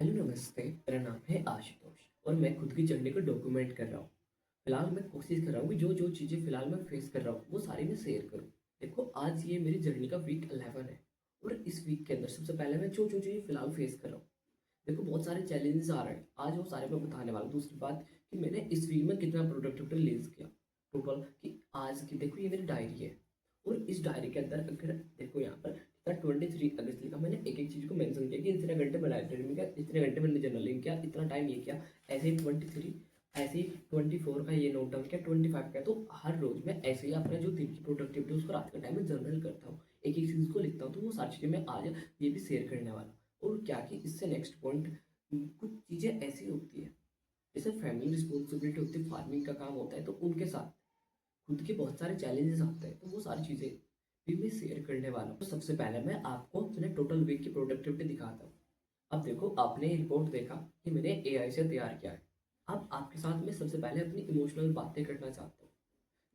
Hello नमस्ते, मेरा नाम है आशुतोष और मैं खुद की जर्नी को डॉक्यूमेंट कर रहा हूँ। फिलहाल मैं कोशिश कर रहा हूँ कि जो जो चीज़ें फिलहाल मैं फेस कर रहा हूँ वो सारी मैं शेयर करूँ। देखो, आज ये मेरी जर्नी का वीक 11 है और इस वीक के अंदर सबसे पहले मैं जो जो चीज़ें फिलहाल फेस कर रहा हूँ। देखो, बहुत सारे चैलेंजेस आ रहे हैं, आज वो सारे मैं बताने वाला हूँ। दूसरी बात कि मैंने इस वीक में कितना प्रोडक्टिविटी रिलीज किया टोटल, कि आज की देखो ये मेरी डायरी है और इस डायरी के अंदर अगर देखो यहाँ पर 23 अगस्त लिखा, मैंने एक एक चीज़ को मेंशन किया कि इतने घंटे मैं लाइब्रेरी में गया, इतने घंटे मैंने जर्नलिंग किया, इतना टाइम ये किया। ऐसे ही 23, ऐसे ही 24 का ये नोट डाउन किया, 25 का। तो हर रोज मैं ऐसे ही अपने जो दिन की प्रोडक्टिविटी उसको रात के टाइम में जर्नल करता हूँ, एक एक चीज़ को लिखता हूँ। तो वो सारी चीज़ें मैं आज ये भी शेयर करने वाला हूँ। और क्या कि इससे नेक्स्ट पॉइंट, कुछ चीज़ें ऐसी होती है जैसे फैमिली रिस्पॉन्सिबिलिटी होती है, फार्मिंग का काम होता है, तो उनके साथ खुद के बहुत सारे चैलेंजेस आते हैं। तो वो सारी चीज़ें भी मैं शेयर करने वाला हूँ। तो सबसे पहले मैं आपको अपने टोटल वीक की प्रोडक्टिविटी दिखाता हूँ। अब देखो, आपने रिपोर्ट देखा कि मैंने एआई से तैयार किया है। अब आपके साथ मैं सबसे पहले अपनी इमोशनल बातें करना चाहता हूँ।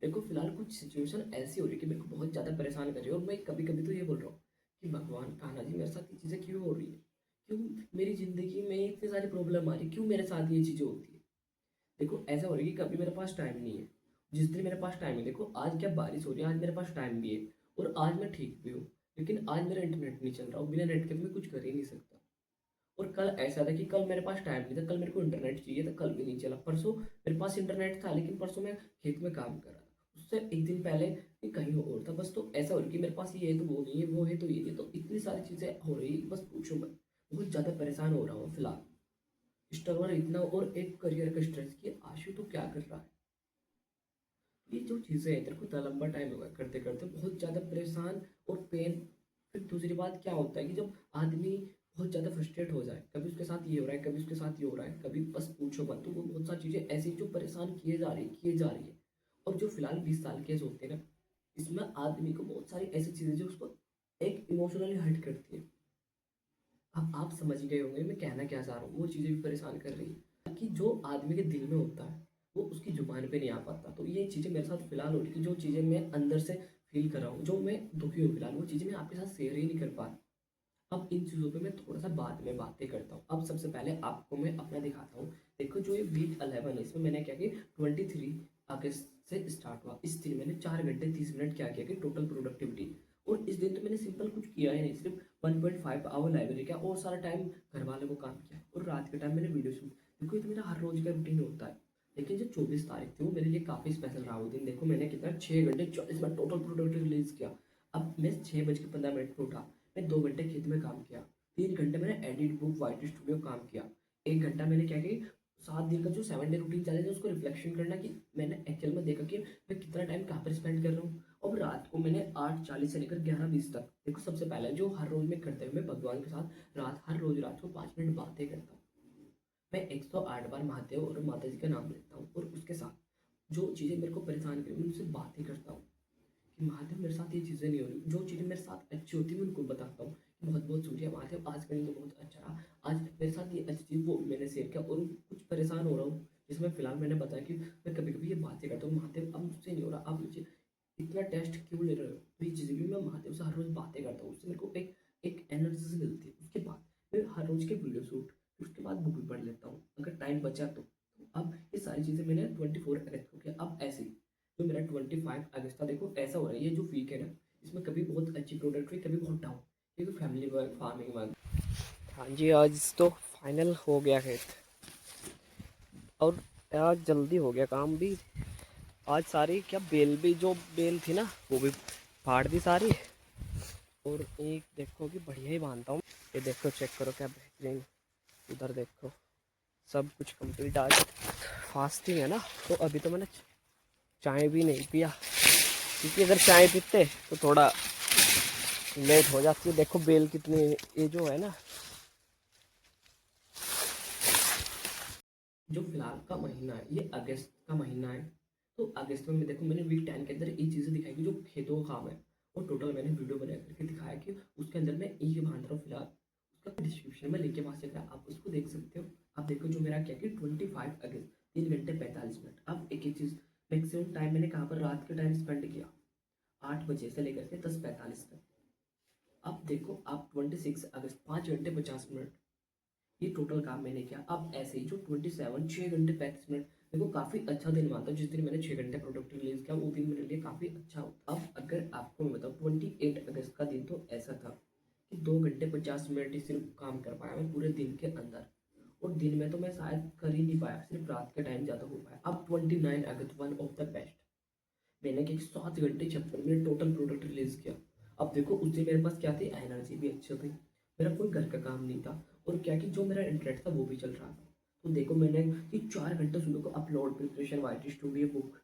देखो, फिलहाल कुछ सिचुएशन ऐसी हो रही है कि मेरे को बहुत ज़्यादा परेशान कर रही है और मैं कभी कभी तो ये बोल रहा हूँ कि भगवान कान्हा जी, मेरे साथ ये चीज़ें क्यों हो रही है, क्यों मेरी ज़िंदगी में इतनी सारी प्रॉब्लम आ रही है, क्यों मेरे साथ ये चीज़ें होती है। देखो, ऐसा हो रहा है कि कभी मेरे पास टाइम नहीं है, जिस दिन मेरे पास टाइम है, देखो आज क्या बारिश हो रही है, आज मेरे पास टाइम भी है और आज मैं ठीक भी हूँ। लेकिन आज मेरा इंटरनेट नहीं चल रहा और बिना नेट के तो मैं कुछ कर ही नहीं सकता। और कल ऐसा था कि कल मेरे पास टाइम नहीं था, कल मेरे को इंटरनेट चाहिए था, कल भी नहीं चला। परसों मेरे पास इंटरनेट था लेकिन परसों मैं खेत में काम कर रहा था, उससे एक दिन पहले मैं कहीं और था। बस तो ऐसा हो रहा है कि मेरे पास ये है तो वो नहीं है, वो है तो ये नहीं है। तो इतनी सारी चीज़ें हो रही है, बस पूछो मत। बहुत ज़्यादा परेशान हो रहा हूँ फिलहाल। स्ट्रगल इतना, और एक करियर का स्ट्रेस कि आशु तो क्या कर रहा है। ये जो चीज़ें हैं, तेरे को इतना लंबा टाइम होगा करते करते बहुत ज़्यादा परेशान और पेन। फिर दूसरी बात क्या होता है कि जब आदमी बहुत ज़्यादा फ्रस्ट्रेट हो जाए, कभी उसके साथ ये हो रहा है, कभी उसके साथ ये हो रहा है, कभी बस पूछो मत। तो वो बहुत सारी चीज़ें ऐसी जो परेशान किए जा रही है। और जो फिलहाल 20 साल के एज होते हैं ना, इसमें आदमी को बहुत सारी ऐसी चीज़ें जो उसको एक इमोशनली हर्ट करती है। अब आप समझ गए होंगे मैं कहना क्या चाह रहा हूँ। वो चीज़ें भी परेशान कर रही है कि जो आदमी के दिल में होता है वो उसकी जुबान पे नहीं आ पाता। तो ये चीज़ें मेरे साथ फिलहाल हो रही है, जो चीज़ें मैं अंदर से फील कर रहा हूँ, जो मैं दुखी हूँ फिलहाल, वो चीज़ें मैं आपके साथ शेयर ही नहीं कर पा रहा। अब इन चीज़ों पे मैं थोड़ा सा बाद में बातें करता हूँ। अब सबसे पहले आपको मैं अपना दिखाता हूँ। देखो, जो ये वीक 11 है, इसमें मैंने क्या किया, 23 अगस्त से स्टार्ट हुआ। इस दिन मैंने 4 घंटे 30 मिनट क्या किया कि टोटल प्रोडक्टिविटी। और इस दिन तो मैंने सिंपल कुछ किया ही नहीं, सिर्फ 1.5 आवर लाइब्रेरी किया और सारा टाइम घर वालों को काम किया और रात के टाइम मैंने वीडियो शूट। देखो, ये तो मेरा हर रोज का रूटीन होता है। लेकिन जो 24 तारीख थी वो मेरे लिए काफ़ी स्पेशल रहा वो दिन। देखो, मैंने कितना 6 घंटे 40 मिनट टोटल प्रोडक्टिव रिलीज किया। अब मैं 6:15 पर उठा, मैं 2 घंटे खेत में काम किया, 3 घंटे मैंने एडिट बुक वाइट स्टूडियो काम किया, 1 घंटा मैंने क्या किया, 7 दिन का जो 7 डे रूटीन चैलेंज है उसको रिफ्लेक्शन करना कि मैंने एक्चुअल में देखा कि मैं कितना टाइम कहाँ पर स्पेंड कर रहा हूँ। और रात को मैंने 8:40 से लेकर 11:20 तक, देखो सबसे पहले जो हर रोज में करते हुए मैं भगवान के साथ हर रोज रात को 5 मिनट बातें करता हूँ। मैं 108 बार महादेव और माता जी का नाम लेता हूँ और उसके साथ जो चीज़ें मेरे को परेशान करें उनसे बातें करता हूँ कि महादेव मेरे साथ ये चीज़ें नहीं हो रही। जो चीज़ें मेरे साथ अच्छी होती है मैं उनको बताता हूँ कि बहुत बहुत शुक्रिया महादेव, आज का दिन तो बहुत अच्छा रहा, आज मेरे साथ ये अच्छी चीज़ वो मैंने शेयर किया। और कुछ परेशान हो रहा हूँ जिसमें फिलहाल मैंने बताया कि मैं कभी कभी ये बातें करता हूँ, महादेव अब मुझसे नहीं हो रहा, आप मुझे इतना टेस्ट क्यों ले रहे हो। तो ये चीज़ें भी मैं महादेव से हर रोज़ बातें करता हूँ, उससे मेरे को एक एक एनर्जी मिलती है। उसके बाद मैं हर रोज़ के वीडियो शूट, उसके बाद बुक भी पढ़ लेता हूँ अगर टाइम बचा तो। अब ये सारी चीज़ें मैंने 24 अगस्त को किया। अब ऐसे ही जो मेरा 25 अगस्त था, देखो ऐसा हो रहा है, ये जो वीक है ना, इसमें कभी बहुत अच्छी प्रोडक्ट हुई, कभी बहुत डाउन, क्योंकि फैमिली वर्क, फार्मिंग वर्क। हाँ जी, आज तो फाइनल हो गया खेत और आज जल्दी हो गया काम भी। आज सारी क्या बेल भी, जो बेल थी ना वो भी फाड़ दी सारी। और एक देखो कि बढ़िया ही बांधता हूँ। ये देखो, चेक करो क्या बेहतरीन, उधर देखो सब कुछ कंप्लीट। आज फास्टिंग है ना, तो अभी तो मैंने चाय भी नहीं पिया, क्योंकि अगर चाय पीते तो थोड़ा लेट हो जाती है। देखो बेल कितनी, ये जो है ना, जो फिलहाल का महीना है ये अगस्त का महीना है। तो अगस्त में देखो, मैंने वीक 10 के अंदर ये चीज़ें दिखाई कि जो खेतों का काम है, और टोटल मैंने वीडियो बना करके दिखाया कि उसके अंदर मैं ये बांध रहा हूँ फिलहाल। उसका डिस्क्रिप्शन में लिंक के पास चल रहा है, आप उसको देख सकते हो। आप देखो जो मेरा क्या कि 25 अगस्त 3 घंटे 45 मिनट। अब एक एक चीज़, मैक्सिमम टाइम मैंने कहाँ पर रात के टाइम स्पेंड किया, 8 बजे से लेकर के 10:45 तक। अब देखो आप 26 अगस्त 5 घंटे 50 मिनट। ये टोटल काम मैंने किया। अब ऐसे ही जो 27 6 घंटे 35 मिनट, देखो काफ़ी अच्छा दिन मानता हूँ जिस दिन मैंने 6 घंटे प्रोडक्ट रिलीज़ किया, वो दिन मेरे लिए काफ़ी अच्छा होता। अब अगर आपको मैं बताऊँ 28 अगस्त का दिन तो ऐसा था कि 2 घंटे 50 मिनट ही सिर्फ़ काम कर पाया मैं पूरे दिन के अंदर, और दिन में तो मैं शायद कर ही नहीं पाया, सिर्फ़ रात के टाइम ज़्यादा हो पाया। अब 29 अगस्त वन ऑफ द बेस्ट, मैंने कि 7 घंटे 56 मिनट टोटल प्रोडक्ट रिलीज़ किया। अब देखो उस दिन मेरे पास क्या थी, एनर्जी भी अच्छी थी, मेरा कोई घर का काम नहीं था, और क्या कि जो मेरा इंटरनेट था वो भी चल रहा था। तो देखो मैंने ये 4 घंटे सुबह को upload preparation YT studio book,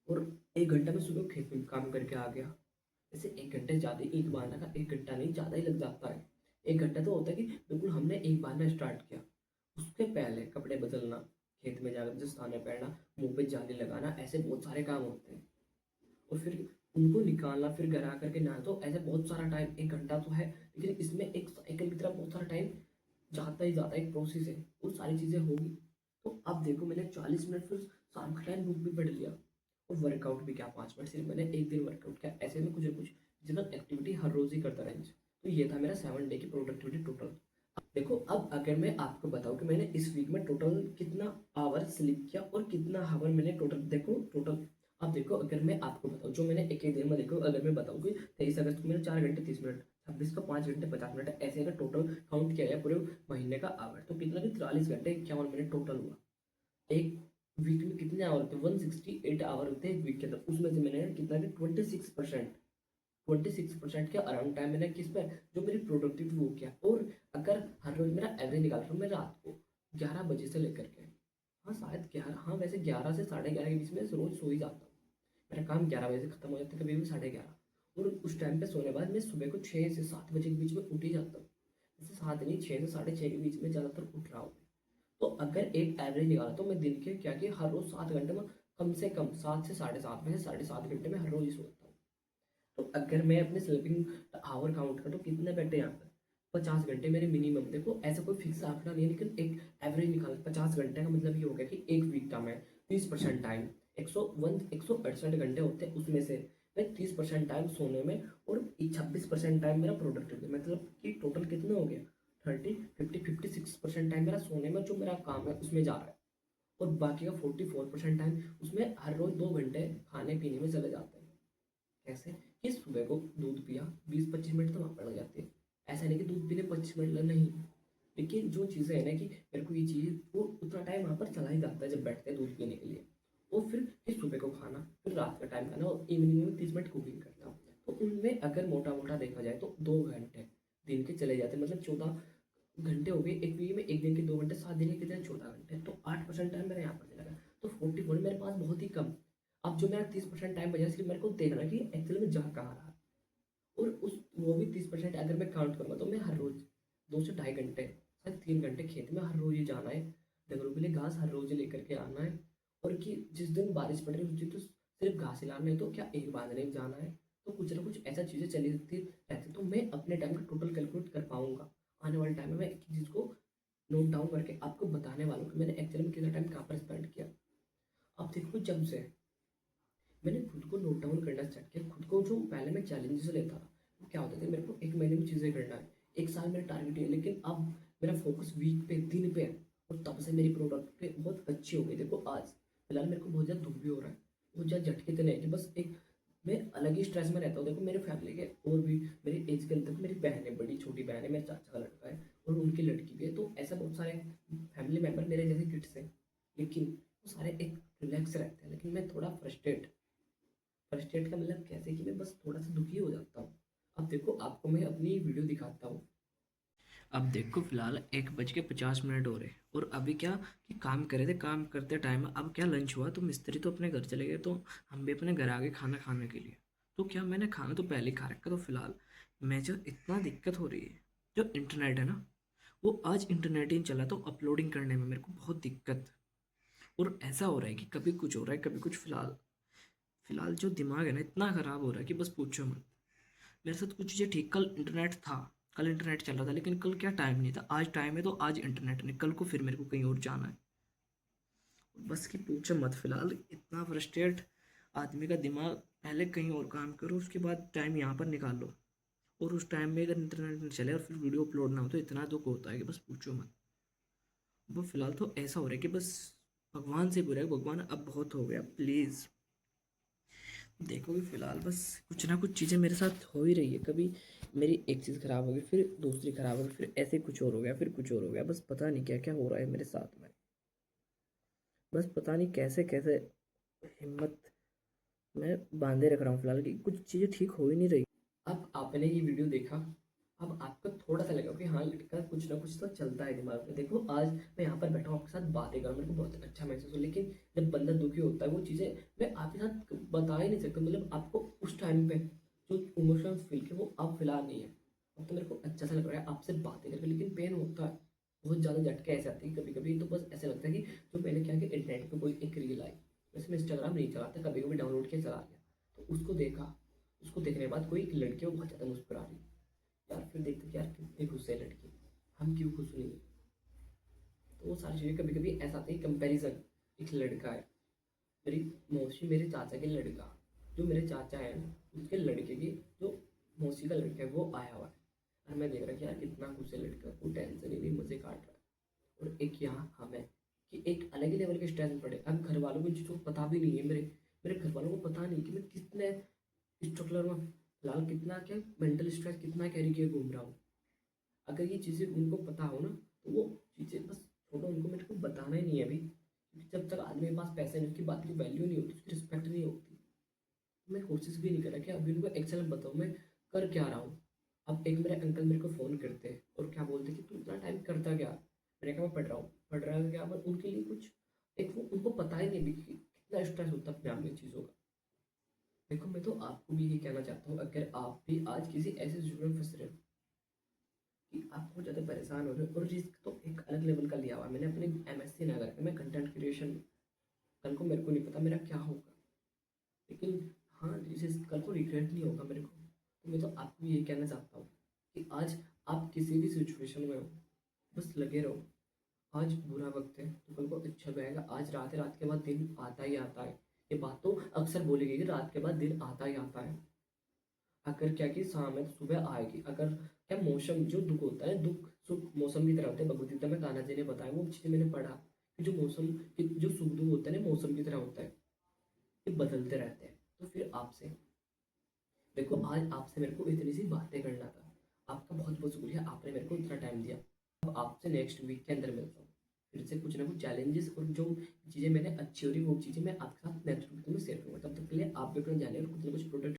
और 1 घंटा मैं सुबह खेत में काम करके आ गया। जैसे 1 घंटे ज़्यादा, एक बार का 1 घंटा नहीं, ज़्यादा ही लग जाता है। 1 घंटा तो होता है कि बिल्कुल हमने एक बार ना स्टार्ट किया, उसके पहले कपड़े बदलना, खेत में जाकर दस्ताने पहनना, मुँह पे जाली लगाना, ऐसे बहुत सारे काम होते हैं। और फिर उनको निकालना, फिर घर आकर के नहा, तो ऐसे बहुत सारा टाइम, 1 घंटा तो है, लेकिन इसमें एक साइकिल की तरह बहुत सारा टाइम जाता ही जाता है, एक प्रोसेस है, वो सारी चीज़ें होगी। तो अब देखो मैंने 40 मिनट फिर शाम का टाइम बुक भी पढ़ लिया, और वर्कआउट भी किया 5 मिनट, सिर्फ मैंने एक दिन वर्कआउट किया। ऐसे में कुछ ना कुछ फिजिकल एक्टिविटी हर रोज़ ही करता रहा। तो ये था मेरा 7 डे की प्रोडक्टिविटी टोटल। देखो अब अगर मैं आपको बताऊं कि मैंने इस वीक में टोटल कितना आवर स्लीप किया और कितना हावर मैंने टोटल, देखो टोटल, अब देखो अगर मैं आपको बताऊं जो मैंने एक एक दिन में, देखो अगर मैं बताऊं कि 23 अगस्त को मैंने 4 घंटे 30 मिनट, 26 को 5 घंटे 50 मिनट, ऐसे अगर टोटल काउंट किया जाए पूरे महीने का आवर, तो कितना कि 43 घंटे 51 मिनट टोटल हुआ। एक वीक में कितने आवर होते हैं, 168 आवर होते हैं एक वीक के अंदर, उसमें से मैंने कितना कि 26% के अराउंड टाइम मैंने किस में, जो मेरी प्रोडक्टिविटी वो किया। और अगर हर रोज मेरा एवरेज निकाल रहा हूँ, मैं रात को 11 बजे से लेकर के, हाँ शायद 11, हाँ वैसे 11 से 11:30 के बीच में रोज सो ही जाता हूँ। मेरा काम 11 बजे से खत्म हो जाता है, कभी भी 11:30, और उस टाइम पे सोने के बाद मैं सुबह को 6 से 7 बजे के बीच में उठ ही जाता हूँ। जैसे 7 नहीं, 6 से 6:30 के बीच में ज़्यादातर उठ रहा हूँ। तो अगर एक एवरेज निकाला तो मैं दिन के क्या कि हर रोज 7 घंटे में, कम से कम 7 से 7:30, वैसे 7.5 घंटे में हर रोज ही सोता हूँ। तो अगर मैं अपने स्लीपिंग आवर काउंट करूँ तो कितने बैठे यहाँ पर, 50 घंटे मेरे मिनिमम। देखो ऐसा कोई फिक्स आंकड़ा नहीं है, लेकिन एक एवरेज निकाल, 50 घंटे का मतलब ये हो गया कि एक वीक का मैं 30% टाइम, 168 घंटे होते हैं, उसमें से मैं 30% टाइम सोने में, और 26% टाइम मेरा प्रोडक्टिव, मतलब कि टोटल कितना हो गया, 56% टाइम मेरा सोने में जो मेरा काम है उसमें जा रहा है, और बाकी का 44% टाइम उसमें हर रोज 2 घंटे खाने पीने में चले जाते हैं। कैसे कि सुबह को दूध पिया, 20-25 मिनट तो वहाँ पर लग जाते हैं। ऐसा नहीं कि दूध पीने 25 मिनट लग, नहीं, लेकिन जो चीज़ें है ना कि मेरे को ये चीज़, वो उतना टाइम वहाँ पर चला ही जाता है जब बैठते हैं दूध पीने के लिए। और फिर सुबह को खाना, फिर रात का टाइम खाना, और इवनिंग में 30 मिनट कुकिंग करता हूँ। तो उनमें अगर मोटा मोटा देखा जाए तो 2 घंटे दिन के चले जाते हैं, मतलब 14 घंटे हो गए एक वीक में, एक दिन के 2 घंटे, 7 दिन के कितने, 14 घंटे, तो 8% टाइम मेरा यहाँ पर चला गया। तो 44 मेरे पास बहुत ही कम। अब जो मेरा 30% टाइम बचा, सिर्फ मेरे को देखना कि एक्चुअली में जा कहाँ रहा है। और उस वो भी 30% अगर मैं काउंट करूँगा तो मैं हर रोज 2 से ढाई घंटे, शायद 3 घंटे खेत में हर रोज ही जाना है, डंगरों के लिए घास हर रोज लेकर के आना है। और कि जिस दिन बारिश पड़ रही है उस दिन तो सिर्फ घास हिलाना है, तो क्या एक बांधने जाना है, तो कुछ ना कुछ ऐसा चीज़ें चली रहती, तो मैं अपने टाइम का टोटल कैलकुलेट कर पाऊंगा। आने वाले टाइम में मैं एक चीज़ को नोट डाउन करके आपको बताने वाला हूँ कि मैंने एक्चुअली में कितना टाइम कहाँ पर स्पेंड किया। अब देखो जब से मैंने खुद को नोट डाउन करना स्टार्ट किया, खुद को जो पहले मैं चैलेंजेस लेता था, वो क्या होता था, मेरे को एक महीने में चीज़ें करना है, एक साल मेरा टारगेट है, लेकिन अब मेरा फोकस वीक पे, दिन पे है, और तब से मेरी प्रोडक्ट पे बहुत अच्छी हो गई। देखो आज फिलहाल मेरे को बहुत ज़्यादा दुख भी हो रहा है, बहुत ज़्यादा झटके तो नहीं है कि बस एक, मैं अलग ही स्ट्रेस में रहता हूँ। देखो मेरे फैमिली के और भी, मेरी एज के अंदर मेरी बहन है, बड़ी छोटी बहन है, मेरे चाचा का लड़का है, और उनकी लड़की भी है, तो ऐसा बहुत सारे फैमिली मेम्बर मेरे जैसे किड्स हैं, लेकिन वो सारे एक रिलैक्स रहते हैं, लेकिन मैं थोड़ा फ्रस्ट्रेट का मतलब कैसे कि मैं बस थोड़ा सा दुखी हो जाता हूँ। अब देखो आपको मैं अपनी वीडियो दिखाता हूँ। अब देखो फिलहाल 1:50 हो रहे, और अभी क्या कि काम करे थे, काम करते टाइम अब क्या लंच हुआ, तो मिस्त्री तो अपने घर चले गए, तो हम भी अपने घर आ गए खाना खाने के लिए। तो क्या मैंने खाना तो पहले ही खा रखा, तो फिलहाल मैं जो इतना दिक्कत हो रही है, जो इंटरनेट है ना, वो आज इंटरनेट ही नहीं चला, तो अपलोडिंग करने में मेरे को बहुत दिक्कत। और ऐसा हो रहा है कि कभी कुछ हो रहा है, कभी कुछ। फिलहाल फिलहाल जो दिमाग है ना इतना ख़राब हो रहा है कि बस पूछो मत। मेरे साथ कुछ चीज़ें ठीक, कल इंटरनेट था, कल इंटरनेट चल रहा था, लेकिन कल क्या टाइम नहीं था, आज टाइम है तो आज इंटरनेट नहीं, कल को फिर मेरे को कहीं और जाना है। बस कि पूछो मत, फिलहाल इतना फ्रस्ट्रेट, आदमी का दिमाग, पहले कहीं और काम करो, उसके बाद टाइम यहाँ पर निकाल लो, और उस टाइम में अगर इंटरनेट नहीं चले और फिर वीडियो अपलोड ना हो तो इतना दुख होता है कि बस पूछो मत। वो फ़िलहाल तो ऐसा हो रहा है कि बस भगवान से बुरा है, भगवान अब बहुत हो गया, प्लीज़। देखो कि फ़िलहाल बस कुछ ना कुछ चीज़ें मेरे साथ हो ही रही है। कभी मेरी एक चीज़ ख़राब हो गई, फिर दूसरी ख़राब हो गई, फिर ऐसे कुछ और हो गया, फिर कुछ और हो गया। बस पता नहीं क्या-क्या हो रहा है मेरे साथ में। बस पता नहीं कैसे-कैसे हिम्मत मैं बाँधे रख रहा हूँ फ़िलहाल कि कुछ चीज़ें ठीक हो ही नहीं रही। अब आपने ये वीडियो देखा, अब आपको थोड़ा-सा लगा कि हाँ, लड़का कुछ ना कुछ तो चलता है दिमाग में। देखो आज मैं यहाँ पर बैठा हूँ आपके साथ बातें कर रहा हूँ, मेरे को बहुत अच्छा महसूस हो, लेकिन जब बंदा दुखी होता है वो चीज़ें मैं आपके साथ बता ही नहीं सकता। मतलब आपको उस टाइम पे जो इमोशंस फ़ील किए वो अब फ़िलहाल नहीं है। अब तो मेरे को अच्छा सा लग रहा है आपसे बातें करके, लेकिन पेन होता है। बहुत ज़्यादा झटके ऐसे आते हैं कभी-कभी, तो बस ऐसा लगता है कि जो मैंने क्या किया, इंटरनेट पे कोई एक रील आई। वैसे मैं इंस्टाग्राम नहीं चलाता, कभी-कभी डाउनलोड किया चला लिया। तो उसको देखा, उसको देखने के बाद कोई एक लड़की है वो बहुत ज़्यादा मुस्कुरा रही है। यार फिर देखते कि यार कितनी खुश है लड़की, हम क्यों खुश नहीं है। तो वो सारी चीज़ें कभी कभी ऐसा आता है, कंपेरिजन। एक लड़का है, मेरी मौसी मेरे चाचा के लड़का, जो मेरे चाचा है ना उसके लड़के की, जो मौसी का लड़का है वो आया हुआ है। और मैं देख रहा कि यार कितना खुश है लड़का, कोई टेंशन ही नहीं, मजे काट रहा है। और एक यहाँ हम है कि एक अलग ही लेवल के स्ट्रेस में पड़े। अब घर वालों को इन चीज़ों को पता भी नहीं है, मेरे मेरे घर वालों को पता नहीं कि मैं कितने स्ट्रगलर में फिलहाल, कितना क्या मेंटल स्ट्रेस कितना कैरी किए घूम रहा हूँ। अगर ये चीज़ें उनको पता हो ना तो वो चीज़ें बस छोड़ो, उनको मेरे को बताना ही नहीं है अभी, क्योंकि जब तक आदमी के पास पैसे नहीं, उसकी बात की वैल्यू नहीं होती, उसकी रिस्पेक्ट नहीं होती। मैं कोशिश भी नहीं कर रहा कि अभी उनको एक्सेल बताऊँ मैं कर क्या रहा हूँ। अब एक मेरे अंकल मेरे को फ़ोन करते हैं और क्या बोलते हैं कि तू इतना टाइम करता क्या। मैंने कहा मैं पढ़ रहा हूँ। पढ़ रहा है क्या, बट उनके लिए कुछ एक वो उनको पता ही नहीं अभी कि कितना स्ट्रेस होता है अपने आप में चीज़ों का। देखो मैं तो आपको भी यही कहना चाहता हूँ, अगर आप भी आज किसी ऐसे सिचुएशन में फंस रहे हो कि आप बहुत ज़्यादा परेशान हो रहे हो, और रिस्क तो एक अलग लेवल का लिया हुआ है मैंने अपने एमएससी ना करके, मैं कंटेंट क्रिएशन, कल को मेरे को नहीं पता मेरा क्या होगा, लेकिन हाँ जिसे कल को रिग्रेट नहीं होगा मेरे को। तो मैं तो आपको यही कहना चाहता हूँ कि आज आप किसी भी सिचुएशन में हो, बस लगे रहो। आज बुरा वक्त है तो कल को अच्छा भी आएगा। आज रात है, रात के बाद दिन आता ही आता है। ये बात तो अक्सर बोली गई कि रात के बाद दिन आता ही आता है। अगर क्या कि शाम है तो सुबह आएगी। अगर क्या मौसम जो दुख होता है, दुख सुख मौसम की तरह होता है। भगवद गीता में कान्हा जी ने बताया, वो चीज़ें मैंने पढ़ा कि जो मौसम कि जो सुख दुख होता है ना मौसम की तरह होता है, ये बदलते रहते हैं। तो फिर आपसे देखो, आज आपसे मेरे को इतनी सी बातें करना था। आपका बहुत बहुत शुक्रिया, आपने मेरे को इतना टाइम दिया। अब आपसे नेक्स्ट वीक के अंदर मिलता हूँ, फिर से कुछ ना कुछ चैलेंजेस और जो चीज़ें मैंने अच्छी हो रही वो चीज़ें मैं आपके साथ नेक्स्ट वीक में शेयर करूँगा। तब तक के लिए आप भी अपना जानिए और कुछ ना कुछ प्रोडक्ट